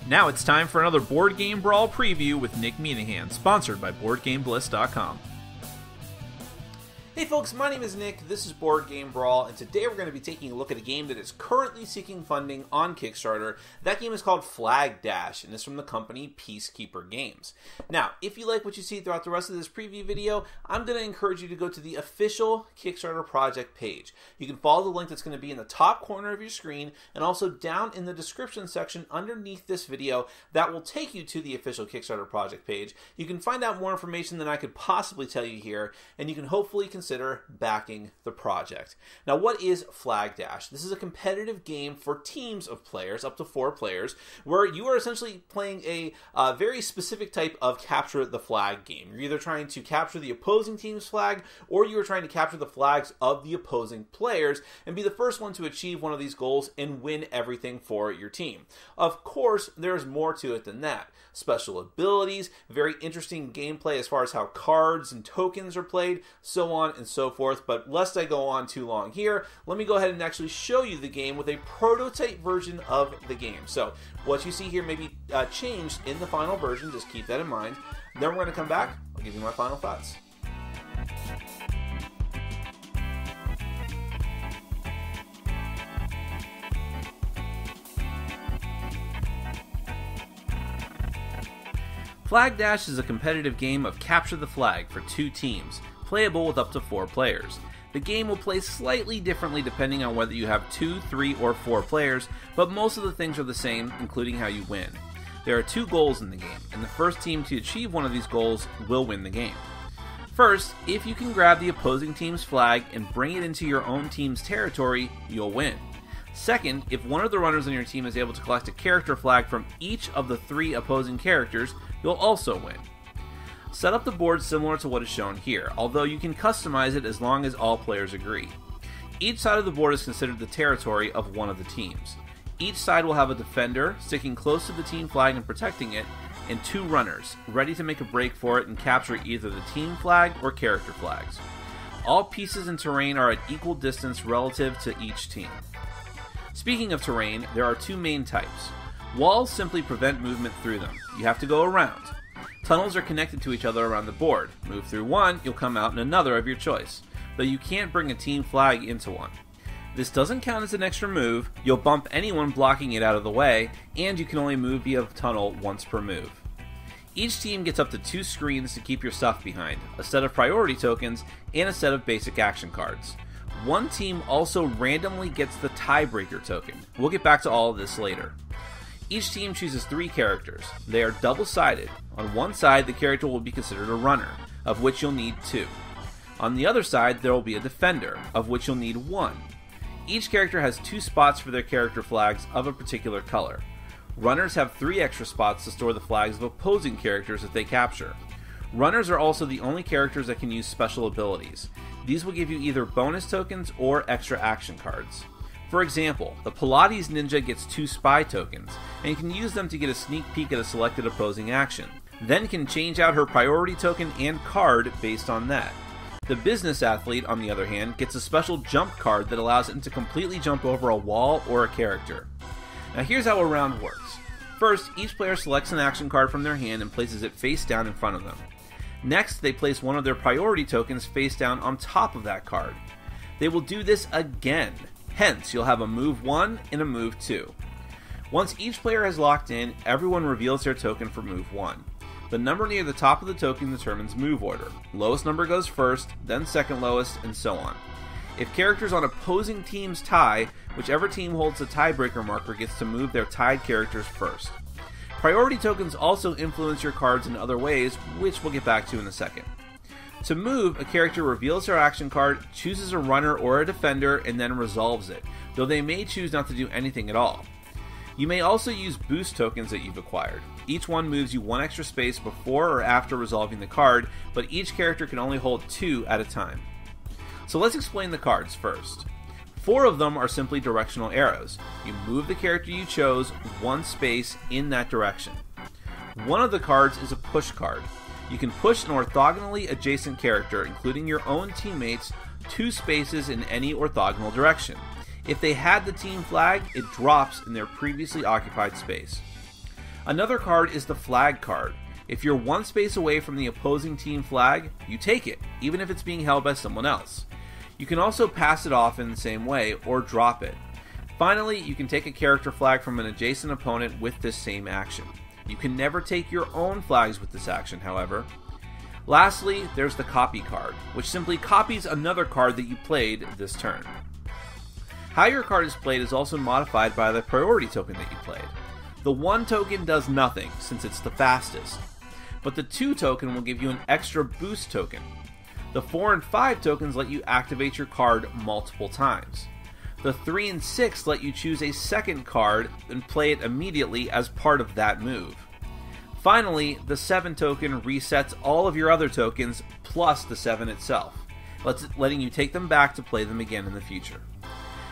Now it's time for another Board Game Brawl preview with Nick Meanahan, sponsored by BoardGameBliss.com. Hey folks, my name is Nick, this is Board Game Brawl, and today we're going to be taking a look at a game that is currently seeking funding on Kickstarter. That game is called Flag Dash, and is from the company Peacekeeper Games. Now, if you like what you see throughout the rest of this preview video, I'm going to encourage you to go to the official Kickstarter project page. You can follow the link that's going to be in the top corner of your screen, and also down in the description section underneath this video. That will take you to the official Kickstarter project page. You can find out more information than I could possibly tell you here, and you can hopefully consider backing the project. Now, what is Flag Dash? This is a competitive game for teams of players, up to 4 players, where you are essentially playing a very specific type of capture the flag game. You're either trying to capture the opposing team's flag, or you are trying to capture the flags of the opposing players and be the first one to achieve one of these goals and win everything for your team. Of course, there's more to it than that. Special abilities, very interesting gameplay as far as how cards and tokens are played, so on and so forth. But lest I go on too long here, let me go ahead and actually show you the game with a prototype version of the game. So what you see here may be changed in the final version, just keep that in mind. Then we're going to come back, I'll give you my final thoughts. Flag Dash is a competitive game of capture the flag for 2 teams, playable with up to 4 players. The game will play slightly differently depending on whether you have 2, 3, or 4 players, but most of the things are the same, including how you win. There are 2 goals in the game, and the first team to achieve one of these goals will win the game. First, if you can grab the opposing team's flag and bring it into your own team's territory, you'll win. Second, if one of the runners on your team is able to collect a character flag from each of the 3 opposing characters, you'll also win. Set up the board similar to what is shown here, although you can customize it as long as all players agree. Each side of the board is considered the territory of one of the teams. Each side will have a defender sticking close to the team flag and protecting it, and 2 runners, ready to make a break for it and capture either the team flag or character flags. All pieces and terrain are at equal distance relative to each team. Speaking of terrain, there are 2 main types. Walls simply prevent movement through them. You have to go around. Tunnels are connected to each other around the board. Move through one, you'll come out in another of your choice, though you can't bring a team flag into one. This doesn't count as an extra move, you'll bump anyone blocking it out of the way, and you can only move via tunnel once per move. Each team gets up to 2 screens to keep your stuff behind, a set of priority tokens, and a set of basic action cards. One team also randomly gets the tiebreaker token. We'll get back to all of this later. Each team chooses 3 characters. They are double-sided. On one side, the character will be considered a runner, of which you'll need 2. On the other side, there will be a defender, of which you'll need 1. Each character has 2 spots for their character flags of a particular color. Runners have 3 extra spots to store the flags of opposing characters that they capture. Runners are also the only characters that can use special abilities. These will give you either bonus tokens or extra action cards. For example, the Pilates Ninja gets 2 spy tokens, and you can use them to get a sneak peek at a selected opposing action. Then can change out her priority token and card based on that. The Business Athlete, on the other hand, gets a special jump card that allows him to completely jump over a wall or a character. Now here's how a round works. First, each player selects an action card from their hand and places it face down in front of them. Next, they place one of their priority tokens face down on top of that card. They will do this again. Hence, you'll have a move 1 and a move 2. Once each player has locked in, everyone reveals their token for move 1. The number near the top of the token determines move order. Lowest number goes first, then second lowest, and so on. If characters on opposing teams tie, whichever team holds the tiebreaker marker gets to move their tied characters first. Priority tokens also influence your cards in other ways, which we'll get back to in a second. To move, a character reveals their action card, chooses a runner or a defender, and then resolves it, though they may choose not to do anything at all. You may also use boost tokens that you've acquired. Each one moves you 1 extra space before or after resolving the card, but each character can only hold 2 at a time. So let's explain the cards first. 4 of them are simply directional arrows. You move the character you chose 1 space in that direction. One of the cards is a push card. You can push an orthogonally adjacent character, including your own teammates, 2 spaces in any orthogonal direction. If they had the team flag, it drops in their previously occupied space. Another card is the flag card. If you're one space away from the opposing team flag, you take it, even if it's being held by someone else. You can also pass it off in the same way, or drop it. Finally, you can take a character flag from an adjacent opponent with this same action. You can never take your own flags with this action, however. Lastly, there's the copy card, which simply copies another card that you played this turn. How your card is played is also modified by the priority token that you played. The 1 token does nothing, since it's the fastest, but the 2 token will give you an extra boost token. The 4 and 5 tokens let you activate your card multiple times. The 3 and 6 let you choose a second card and play it immediately as part of that move. Finally, the 7 token resets all of your other tokens plus the 7 itself, letting you take them back to play them again in the future.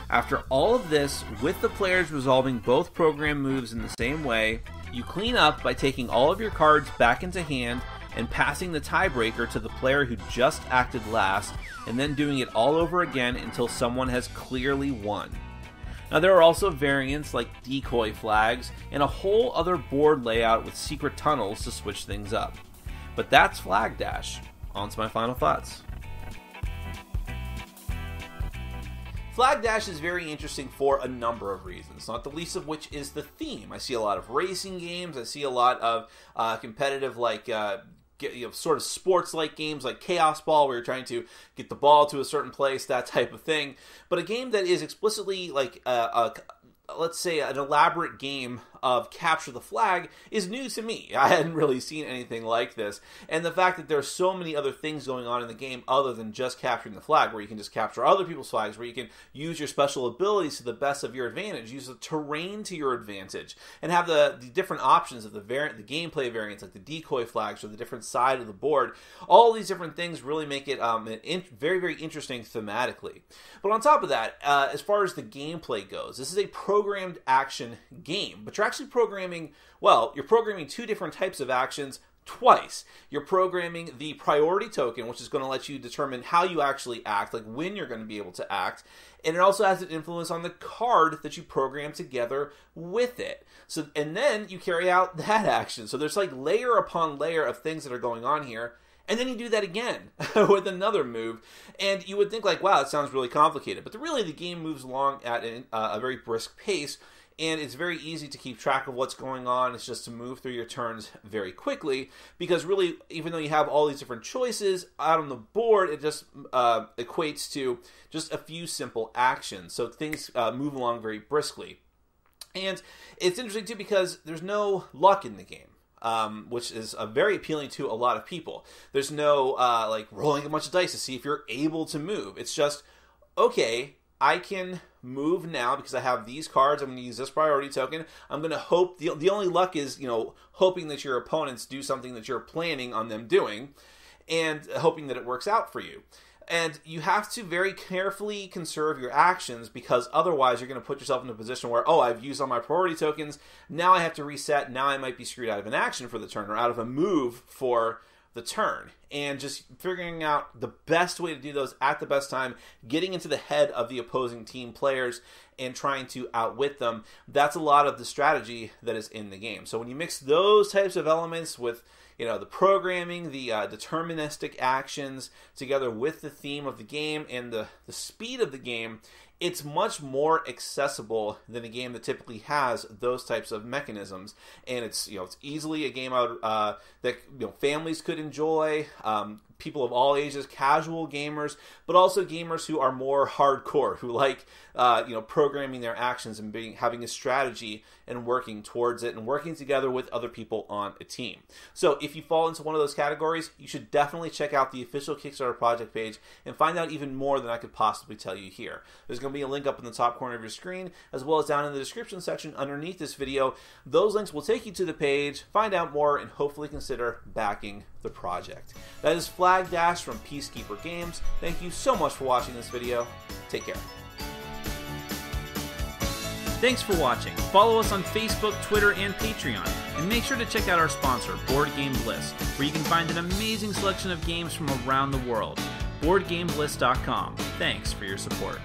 After all of this, with the players resolving both program moves in the same way, you clean up by taking all of your cards back into hand and passing the tiebreaker to the player who just acted last, and then doing it all over again until someone has clearly won. Now, there are also variants like decoy flags and a whole other board layout with secret tunnels to switch things up. But that's Flag Dash. On to my final thoughts. Flag Dash is very interesting for a number of reasons, not the least of which is the theme. I see a lot of racing games, I see a lot of competitive, sort of sports-like games like Chaos Ball, where you're trying to get the ball to a certain place, that type of thing. But a game that is explicitly let's say an elaborate game of capture the flag is new to me. I hadn't really seen anything like this. And the fact that there's so many other things going on in the game other than just capturing the flag, where you can just capture other people's flags, where you can use your special abilities to the best of your advantage, use the terrain to your advantage, and have the different options of the gameplay variants, like the decoy flags or the different side of the board. All these different things really make it very, very interesting thematically. But on top of that, as far as the gameplay goes, this is a programmed action game, but you're actually programming, you're programming 2 different types of actions twice. You're programming the priority token, which is going to let you determine how you actually act, like when you're going to be able to act, and it also has an influence on the card that you program together with it. So, and then you carry out that action. So there's like layer upon layer of things that are going on here. And then you do that again with another move, and you would think like, wow, it sounds really complicated. But really, the game moves along at a very brisk pace, and it's very easy to keep track of what's going on. It's just to move through your turns very quickly, because really, even though you have all these different choices out on the board, it just equates to just a few simple actions. So things move along very briskly. And it's interesting, too, because there's no luck in the game. Which is very appealing to a lot of people. There's no rolling a bunch of dice to see if you're able to move. It's just, okay, I can move now because I have these cards. I'm going to use this priority token. I'm going to hope. The only luck is, hoping that your opponents do something that you're planning on them doing, and hoping that it works out for you. And you have to very carefully conserve your actions, because otherwise you're going to put yourself in a position where, I've used all my priority tokens, now I have to reset, now I might be screwed out of an action for the turn, or out of a move for the turn. And just figuring out the best way to do those at the best time, getting into the head of the opposing team players and trying to outwit them, that's a lot of the strategy that is in the game. So when you mix those types of elements with the programming, the deterministic actions, together with the theme of the game and the speed of the game, it's much more accessible than a game that typically has those types of mechanisms. And it's easily a game that families could enjoy, people of all ages, casual gamers, but also gamers who are more hardcore, who like programming their actions and having a strategy and working towards it and working together with other people on a team. So if you fall into one of those categories, you should definitely check out the official Kickstarter project page and find out even more than I could possibly tell you here. There's going to be a link up in the top corner of your screen, as well as down in the description section underneath this video. Those links will take you to the page, find out more, and hopefully consider backing the project. That is Flag Dash from Peacekeeper Games. Thank you so much for watching this video. Take care. Thanks for watching. Follow us on Facebook, Twitter, and Patreon. And make sure to check out our sponsor, Board Game Bliss, where you can find an amazing selection of games from around the world. BoardGameBliss.com. Thanks for your support.